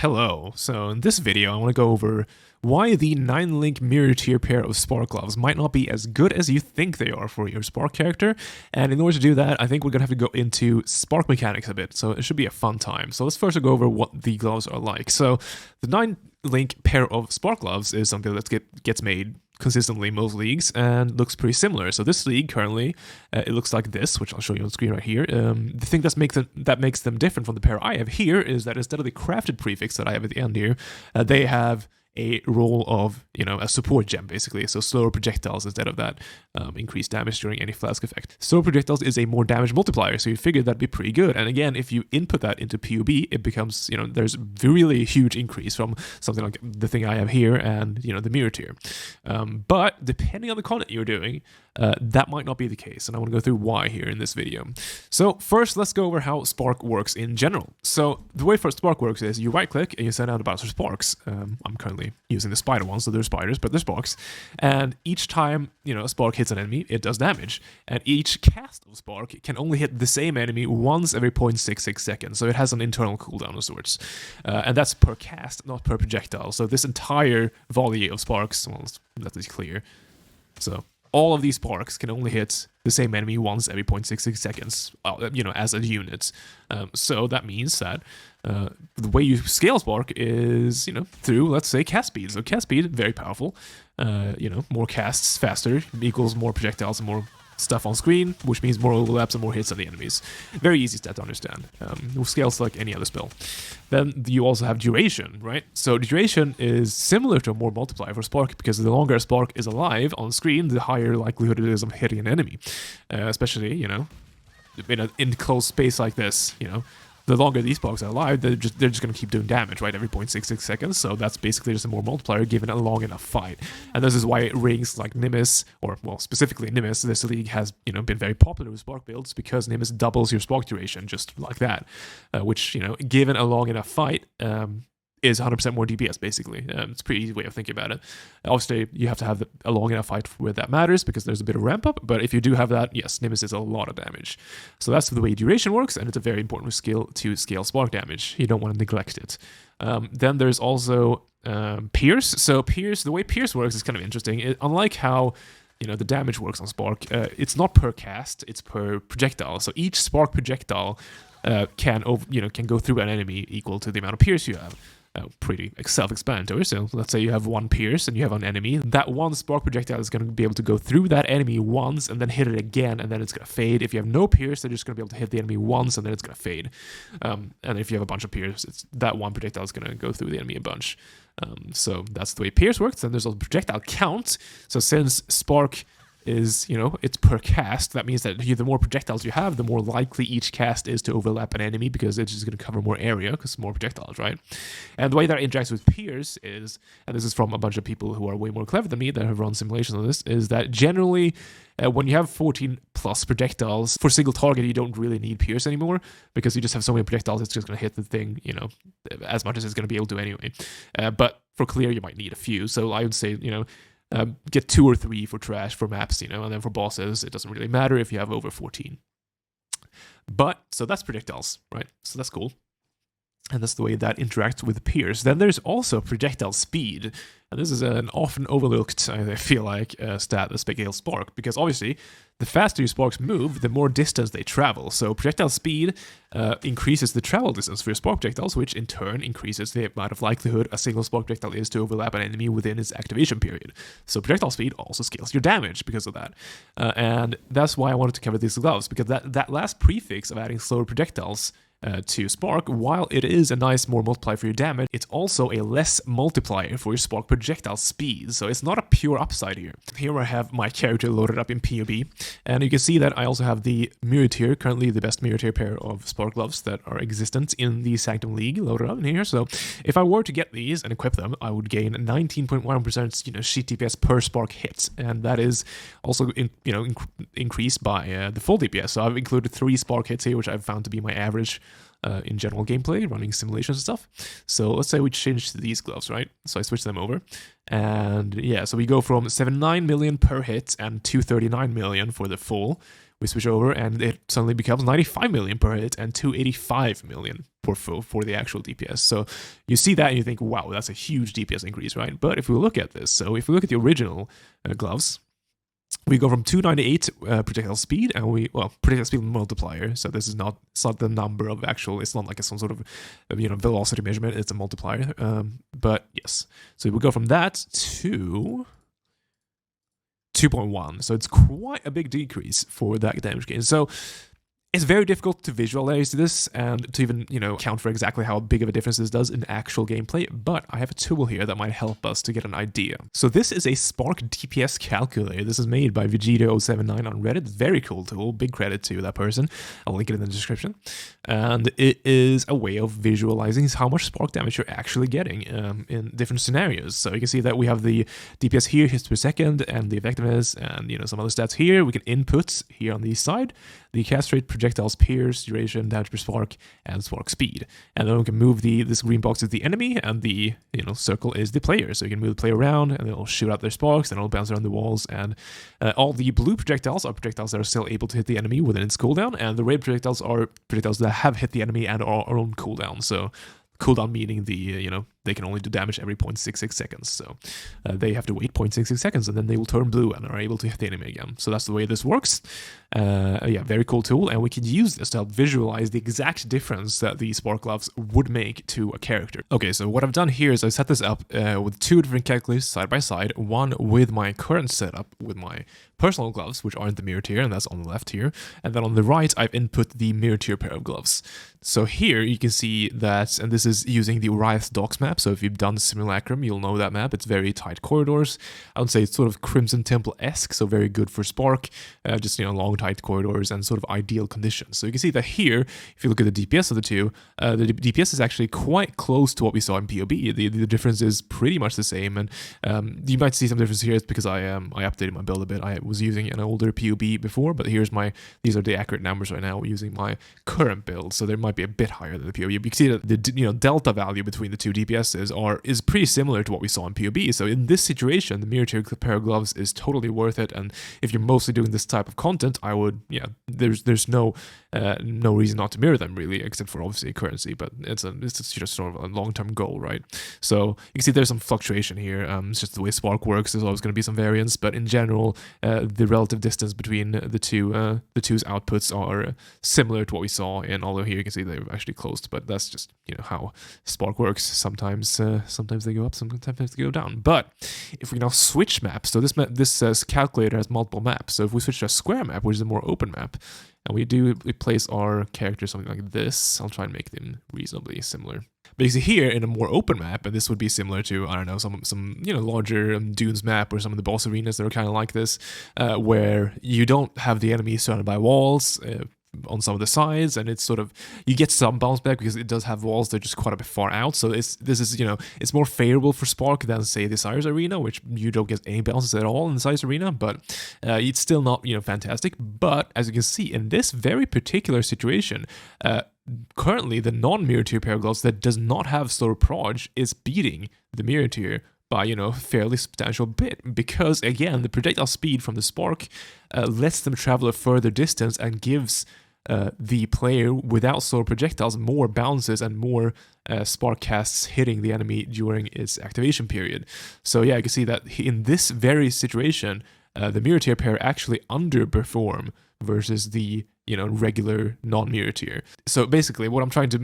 Hello. So in this video, I want to go over why the 9-link mirror tier pair of Spark gloves might not be as good as you think they are for your Spark character. And in order to do that, I think we're going to have to go into Spark mechanics a bit, so it should be a fun time. So let's first go over what the gloves are like. So the 9-link pair of Spark gloves is something that gets made consistently in most leagues and looks pretty similar. So this league currently, it looks like this, which I'll show you on screen right here. The thing that makes them different from the pair I have here is that instead of the crafted prefix that I have at the end here, they have a role of, a support gem, basically. So slower projectiles instead of that increased damage during any flask effect. Slower projectiles is a more damage multiplier, so you figured that'd be pretty good. And again, if you input that into POE, it becomes, there's really a huge increase from something like the thing I have here and, the mirror tier. But depending on the content you're doing, that might not be the case, and I want to go through why here in this video. So first, let's go over how Spark works in general. So the way first Spark works is you right-click and you send out a bunch of sparks. I'm currently using the spider one, so they're spiders, but they're sparks. And each time, a spark hits an enemy, it does damage. And each cast of Spark can only hit the same enemy once every 0.66 seconds, so it has an internal cooldown of sorts. And that's per cast, not per projectile. So this entire volley of sparks, well, that is clear. So all of these sparks can only hit the same enemy once every 0.66 seconds, as a unit. So that means that the way you scale Spark is, through, let's say, cast speed. So cast speed, very powerful. More casts faster equals more projectiles and more stuff on screen, which means more overlaps and more hits on the enemies. Very easy stat to understand. It scales like any other spell. Then you also have duration, right? So duration is similar to a more multiplier for Spark, because the longer a Spark is alive on screen, the higher likelihood it is of hitting an enemy. Especially, in an enclosed space like this, the longer these sparks are alive, they're just going to keep doing damage, right, every 0.66 seconds. So that's basically just a more multiplier given a long enough fight. And this is why rings like Nimbus, or, well, specifically Nimbus, this league has, been very popular with Spark builds, because Nimbus doubles your Spark duration just like that, which, given a long enough fight, is 100% more DPS, basically. It's a pretty easy way of thinking about it. Obviously, you have to have a long enough fight where that matters, because there's a bit of ramp up, but if you do have that, yes, Nimbus is a lot of damage. So that's the way duration works, and it's a very important skill to scale Spark damage. You don't want to neglect it. Then there's also Pierce. So Pierce, the way Pierce works is kind of interesting. Unlike how the damage works on Spark, it's not per cast, it's per projectile. So each Spark projectile can go through an enemy equal to the amount of Pierce you have. Pretty self-explanatory. So let's say you have one Pierce and you have an enemy. That one Spark projectile is going to be able to go through that enemy once and then hit it again, and then it's going to fade. If you have no Pierce, they're just going to be able to hit the enemy once and then it's going to fade. And if you have a bunch of Pierce, that one projectile is going to go through the enemy a bunch. So that's the way Pierce works. Then there's also Projectile Count. So since Spark is, it's per cast, that means that the more projectiles you have, the more likely each cast is to overlap an enemy, because it's just going to cover more area, because more projectiles, right? And the way that interacts with Pierce is, and this is from a bunch of people who are way more clever than me that have run simulations on this, is that generally when you have 14 plus projectiles for single target, you don't really need Pierce anymore, because you just have so many projectiles, it's just going to hit the thing, as much as it's going to be able to anyway. But for clear, you might need a few. So I would say, get 2 or 3 for trash, for maps, and then for bosses, it doesn't really matter if you have over 14. But, so that's projectiles, right? So that's cool. And that's the way that interacts with Pierce. Then there's also Projectile Speed. And this is an often overlooked, I feel like, stat that scales Spark, because obviously, the faster your sparks move, the more distance they travel. So Projectile Speed increases the travel distance for your Spark projectiles, which in turn increases the amount of likelihood a single Spark projectile is to overlap an enemy within its activation period. So Projectile Speed also scales your damage because of that. And that's why I wanted to cover these gloves, because that last prefix of adding slower projectiles to Spark, while it is a nice more multiplier for your damage, it's also a less multiplier for your Spark projectile speed. So it's not a pure upside here. Here I have my character loaded up in POE, and you can see that I also have the mirror tier, currently the best mirror tier pair of Spark gloves that are existent in the Sanctum League, loaded up in here. So if I were to get these and equip them, I would gain 19.1% sheet DPS per Spark hit, and that is also increased by the full DPS. So I've included 3 Spark hits here, which I've found to be my average in general gameplay, running simulations and stuff. So let's say we change to these gloves, right? So I switch them over. And yeah, so we go from 79 million per hit and 239 million for the full, we switch over and it suddenly becomes 95 million per hit and 285 million for the actual DPS. So you see that and you think, wow, that's a huge DPS increase, right? But if we look at this, so if we look at the original gloves, we go from 298 projectile speed, and projectile speed multiplier. So this is not, it's not the number of actual, it's not like some sort of velocity measurement, it's a multiplier. But yes, so we go from that to 2.1. So it's quite a big decrease for that damage gain. So it's very difficult to visualize this and to even, account for exactly how big of a difference this does in actual gameplay, but I have a tool here that might help us to get an idea. So this is a Spark DPS calculator. This is made by Vegeta079 on Reddit. Very cool tool. Big credit to that person. I'll link it in the description. And it is a way of visualizing how much spark damage you're actually getting in different scenarios. So you can see that we have the DPS here, hits per second, and the effectiveness, and some other stats here. We can input here on the side the cast rate, projectiles, pierce, duration, damage per spark, and spark speed. And then we can move this green box is the enemy, and the circle is the player. So you can move the player around, and it'll shoot out their sparks, and it'll bounce around the walls. And all the blue projectiles are projectiles that are still able to hit the enemy within its cooldown, and the red projectiles are projectiles that have hit the enemy and are on cooldown. So cooldown meaning they can only do damage every 0.66 seconds. So they have to wait 0.66 seconds and then they will turn blue and are able to hit the enemy again. So that's the way this works. Yeah, very cool tool. And we can use this to help visualize the exact difference that the Spark Gloves would make to a character. Okay, so what I've done here is I set this up with two different calculators side by side. One with my current setup with my personal gloves, which aren't the mirror tier, and that's on the left here. And then on the right, I've input the mirror tier pair of gloves. So here you can see that, and this is using the Urias Docks map. So if you've done Simulacrum, you'll know that map. It's very tight corridors. I would say it's sort of Crimson Temple-esque, so very good for Spark. Just, long, tight corridors and sort of ideal conditions. So you can see that here, if you look at the DPS of the two, the DPS is actually quite close to what we saw in POE. The difference is pretty much the same, and you might see some difference here. It's because I updated my build a bit. I was using an older POE before, but these are the accurate numbers right now using my current build, so there might be a bit higher than the POE. But you can see that the delta value between the two DPSs is pretty similar to what we saw in POE. So in this situation, the mirror tier pair of gloves is totally worth it. And if you're mostly doing this type of content, I would, there's no reason not to mirror them really, except for obviously currency. But it's just sort of a long-term goal, right? So you can see there's some fluctuation here. It's just the way Spark works. There's always going to be some variance, but in general, the relative distance between the two's outputs are similar to what we saw. And although here you can see they're actually closed, but that's just how Spark works. Sometimes they go up, sometimes they go down. But if we now switch maps, so this calculator has multiple maps. So if we switch to a square map, which is a more open map, and we place our characters something like this, I'll try and make them reasonably similar. But you see here in a more open map, and this would be similar to, I don't know, some larger Dunes map or some of the boss arenas that are kind of like this, where you don't have the enemy surrounded by walls on some of the sides, and it's sort of, you get some bounce back because it does have walls that are just quite a bit far out. So this is it's more favorable for Spark than say the Cyrus arena, which you don't get any bounces at all in the Cyrus arena, but it's still not fantastic. But as you can see in this very particular situation, currently the non-mirror tier pair of gloves that does not have slower proj is beating the mirror tier by fairly substantial bit, because again the projectile speed from the Spark lets them travel a further distance and gives the player without slower projectiles more bounces and more Spark casts hitting the enemy during its activation period. So yeah, you can see that in this very situation, the mirror tier pair actually underperform versus the regular non-mirror tier. So basically the point I'm trying to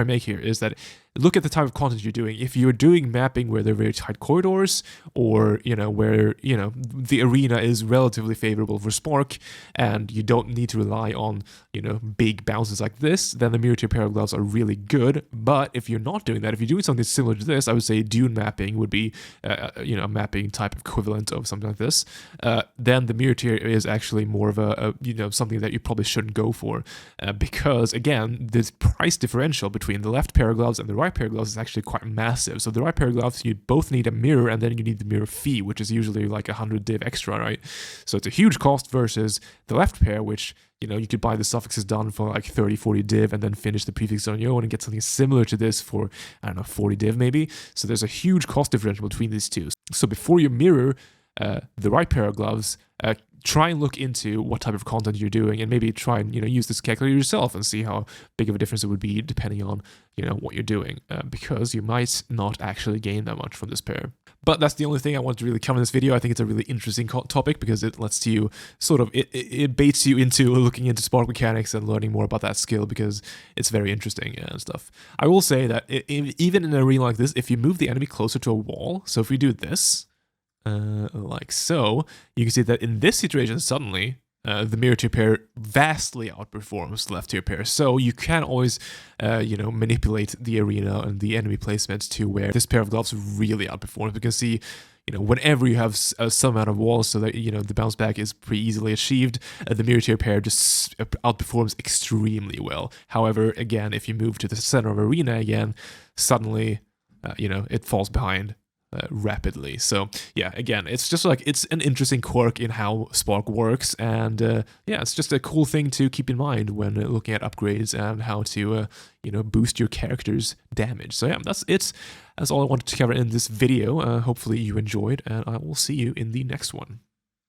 make here is that look at the type of content you're doing. If you're doing mapping where they're very tight corridors, or where the arena is relatively favorable for Spark and you don't need to rely on big bounces like this, then the mirror tier pair of gloves are really good. But if you're not doing that, if you're doing something similar to this, I would say Dune mapping would be a mapping type equivalent of something like this. Then the mirror tier is actually more of a something that you probably shouldn't go for, because again the price differential between the left pair of gloves and the right pair of gloves is actually quite massive. So the right pair of gloves, you both need a mirror, and then you need the mirror fee, which is usually like 100 div extra, right? So it's a huge cost versus the left pair, which you could buy the suffixes done for like 30-40 div and then finish the prefix on your own and get something similar to this for, I don't know, 40 div maybe. So there's a huge cost differential between these two. So before you mirror the right pair of gloves, try and look into what type of content you're doing, and maybe try and use this calculator yourself and see how big of a difference it would be depending on what you're doing, because you might not actually gain that much from this pair. But that's the only thing I want to really cover in this video. I think it's a really interesting topic because it lets you it baits you into looking into spark mechanics and learning more about that skill, because it's very interesting and stuff. I will say that even in an arena like this, if you move the enemy closer to a wall, so if we do this, like so, you can see that in this situation, suddenly, the mirror tier pair vastly outperforms the left tier pair. So you can always, manipulate the arena and the enemy placement to where this pair of gloves really outperforms. Because see, whenever you have some amount of walls, so that the bounce back is pretty easily achieved, the mirror tier pair just outperforms extremely well. However, again, if you move to the center of arena again, suddenly, it falls behind rapidly. So yeah, again, it's just like, it's an interesting quirk in how Spark works, and yeah, it's just a cool thing to keep in mind when looking at upgrades and how to boost your character's damage. So yeah, that's all I wanted to cover in this video. Hopefully you enjoyed, and I will see you in the next one.